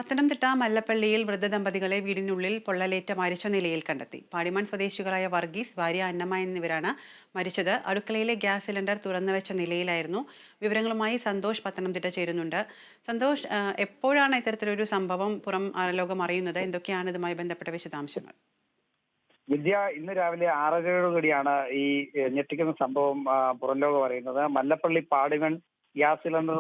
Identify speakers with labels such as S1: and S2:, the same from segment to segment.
S1: പത്തനംതിട്ട മല്ലപ്പള്ളിയിൽ വൃദ്ധദമ്പതികളെ വീടിനുള്ളിൽ പൊള്ളലേറ്റ് മരിച്ച നിലയിൽ കണ്ടെത്തി. പാടിമാൻ സ്വദേശികളായ വർഗീസ്, ഭാര്യ അന്നമ്മ എന്നിവരാണ് മരിച്ചത്. അടുക്കളയിലെ ഗ്യാസ് സിലിണ്ടർ തുറന്നുവെച്ച നിലയിലായിരുന്നു. വിവരങ്ങളുമായി സന്തോഷ് പത്തനംതിട്ട ചേരുന്നുണ്ട്. സന്തോഷ്, എപ്പോഴാണ് ഇത്തരത്തിലൊരു സംഭവം പുറം ലോകം അറിയുന്നത്? എന്തൊക്കെയാണ് ഇതുമായി ബന്ധപ്പെട്ട വിശദാംശങ്ങൾ?
S2: വിദ്യ ഇന്ന് രാവിലെ 6:30 ഈ ഞെട്ടിക്കുന്ന സംഭവം പുറം ലോകം അറിയുന്നത്. മല്ലപ്പള്ളി പാടിമൺ ഗ്യാസ് സിലിണ്ടർ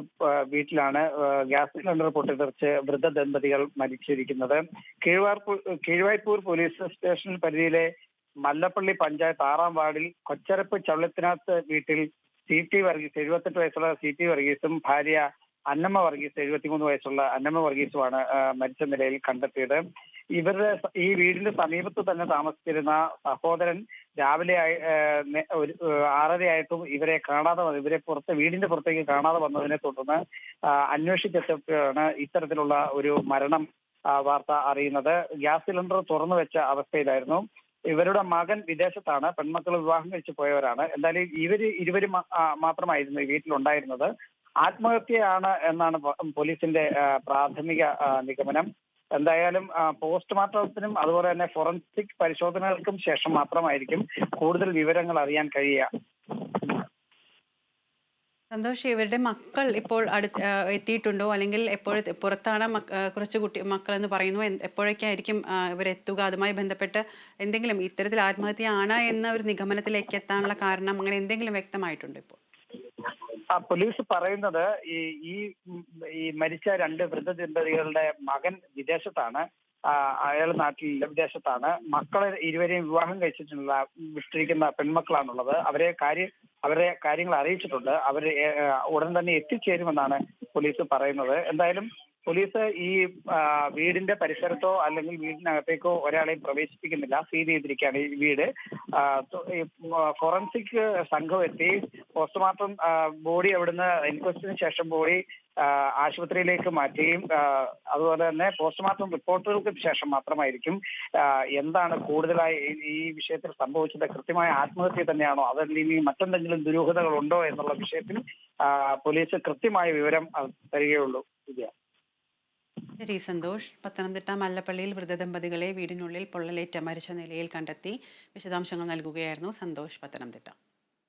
S2: വീട്ടിലാണ് ഗ്യാസ് സിലിണ്ടർ പൊട്ടിത്തെറിച്ച് വൃദ്ധ ദമ്പതികൾ മരിച്ചിരിക്കുന്നത്. കീഴ്വായ്പൂർ പോലീസ് സ്റ്റേഷൻ പരിധിയിലെ മല്ലപ്പള്ളി പഞ്ചായത്ത് 6-ാം വാർഡിൽ കൊച്ചരപ്പ് ചവളത്തിനകത്ത് വീട്ടിൽ CT വർഗീസ്, 78 വയസ്സുള്ള CT വർഗീസും ഭാര്യ അന്നമ്മ വർഗീസ്, 73 വയസ്സുള്ള അന്നമ്മ വർഗീസുമാണ് മരിച്ച നിലയിൽ കണ്ടെത്തിയത്. ഇവരുടെ ഈ വീടിന്റെ സമീപത്ത് തന്നെ താമസിച്ചിരുന്ന സഹോദരൻ രാവിലെ 6:30 ഇവരെ വീടിന്റെ പുറത്തേക്ക് കാണാതെ വന്നതിനെ തുടർന്ന് അന്വേഷിച്ചെത്തിയപ്പോഴാണ് ഇത്തരത്തിലുള്ള ഒരു മരണം വാർത്ത അറിയുന്നത്. ഗ്യാസ് സിലിണ്ടർ തുറന്നു വെച്ച അവസ്ഥയിലായിരുന്നു. ഇവരുടെ മകൻ വിദേശത്താണ്, പെൺമക്കൾ വിവാഹം കഴിച്ചു പോയവരാണ്. എന്തായാലും ഇരുവരും മാത്രമായിരുന്നു ഈ വീട്ടിലുണ്ടായിരുന്നത്. ആത്മഹത്യയാണ് എന്നാണ് പോലീസിന്റെ പ്രാഥമിക നിഗമനം. എന്തായാലും പോസ്റ്റ്മോർട്ടത്തിനും അതുപോലെ തന്നെ ഫോറൻസിക് പരിശോധനകൾക്കും ശേഷം മാത്രമായിരിക്കും കൂടുതൽ വിവരങ്ങൾ അറിയാൻ കഴിയുക.
S1: സന്തോഷ്, ഇവരുടെ മക്കൾ ഇപ്പോൾ എത്തിയിട്ടുണ്ടോ? അല്ലെങ്കിൽ പുറത്താണ് കുറച്ച് മക്കളെന്ന് പറയുന്നു. എപ്പോഴൊക്കെയായിരിക്കും ഇവരെത്തുക? അതുമായി ബന്ധപ്പെട്ട് എന്തെങ്കിലും ഇത്തരത്തിൽ ആത്മഹത്യ ആണ് എന്ന ഒരു നിഗമനത്തിലേക്ക് എത്താനുള്ള കാരണം അങ്ങനെ എന്തെങ്കിലും വ്യക്തമായിട്ടുണ്ടോ ഇപ്പോൾ?
S2: പോലീസ് പറയുന്നത് ഈ മരിച്ച 2 വൃദ്ധ ദമ്പതികളുടെ മകൻ വിദേശത്താണ്, അയാൾ നാട്ടിലില്ല, വിദേശത്താണ്. മക്കളെ ഇരുവരെയും വിവാഹം വിട്ടിരിക്കുന്ന പെൺമക്കളാണുള്ളത്. അവരെ കാര്യങ്ങൾ അറിയിച്ചിട്ടുണ്ട്. അവർ ഉടൻ തന്നെ എത്തിച്ചേരുമെന്നാണ് പോലീസ് പറയുന്നത്. എന്തായാലും പോലീസ് ഈ വീടിന്റെ പരിസരത്തോ അല്ലെങ്കിൽ വീടിനകത്തേക്കോ ഒരാളെയും പ്രവേശിപ്പിക്കുന്നില്ല. സീൽ ചെയ്തിരിക്കുകയാണ് ഈ വീട്. ഫോറൻസിക് സംഘം എത്തി പോസ്റ്റ്മോർട്ടം ബോഡി അവിടുന്ന് ഇൻക്വസ്റ്റിന് ശേഷം ബോഡി ആശുപത്രിയിലേക്ക് മാറ്റുകയും അതുപോലെ തന്നെ പോസ്റ്റ്മോർട്ടം റിപ്പോർട്ടുകൾക്ക് ശേഷം മാത്രമായിരിക്കും എന്താണ് കൂടുതലായി ഈ വിഷയത്തിൽ സംഭവിച്ചത്, കൃത്യമായ ആത്മഹത്യ തന്നെയാണോ അതല്ലെങ്കിൽ മറ്റെന്തെങ്കിലും ദുരൂഹതകൾ ഉണ്ടോ എന്നുള്ള വിഷയത്തിൽ പോലീസ് കൃത്യമായ വിവരം തരികയുള്ളൂ. വിദ്യ.
S1: ശരി സന്തോഷ്. പത്തനംതിട്ട മല്ലപ്പള്ളിയിൽ വൃദ്ധദമ്പതികളെ വീടിനുള്ളിൽ പൊള്ളലേറ്റ് മരിച്ച നിലയിൽ കണ്ടെത്തി. വിശദാംശങ്ങൾ നൽകുകയായിരുന്നു സന്തോഷ് പത്തനംതിട്ട.